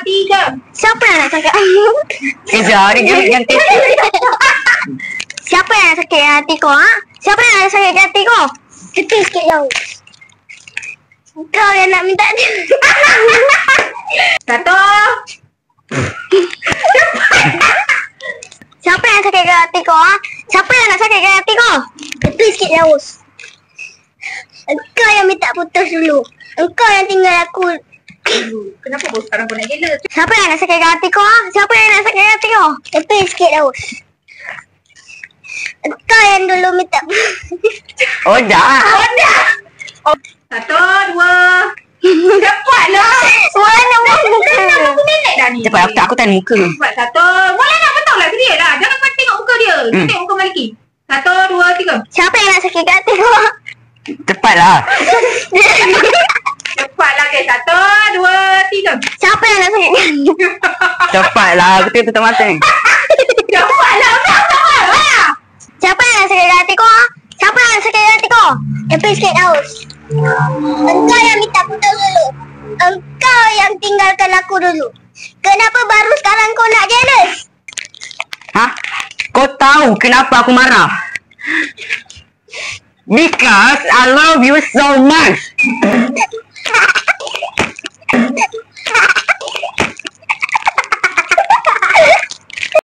tiga. Siapa yang nak sakit? Kejap, dia ganti. Siapa yang nak sakit hati kau, ha? Siapa yang nak sakit hati kau? Tepi sikit jauh. Kau yang nak minta dia. Satu. Siapa yang sakit hati kau, ha? Siapa yang nak sakit hati kau? Tepi sikit jauh. Engkau yang minta putus dulu. Engkau yang tinggal aku. Kenapa bos sekarang kau nak gila? Siapa yang nak sakit hati kau, ha? Siapa yang nak sakit hati kau? Tepi sikit jauh. Engkau yang dulu minta. Oh, dah. Oh. Satu, dua. Cepatlah. Mana muka? Aku nenek dah ni. Cepat, aku tahan muka. Cepat, satu. Mula nak betul lah dia lah. Jangan kau tengok muka dia. Tengok muka Maliki. Satu, dua, tiga. Siapa yang nak sakit hati kau? Cepatlah. Cepatlah guys. Satu, dua, tiga. Siapa yang nak sakit hati? Cepatlah, aku tengok tutup mata ni. Cepatlah. Lah. Siapa yang nak sakit hati kau, ha? Siapa yang nak sakit hati kau? Tepi sikit jauh. Engkau yang minta putus dulu. Engkau yang tinggalkan aku dulu. Kenapa baru sekarang kau nak jealous? Ha? Kau tahu kenapa aku marah? Because I love you so much.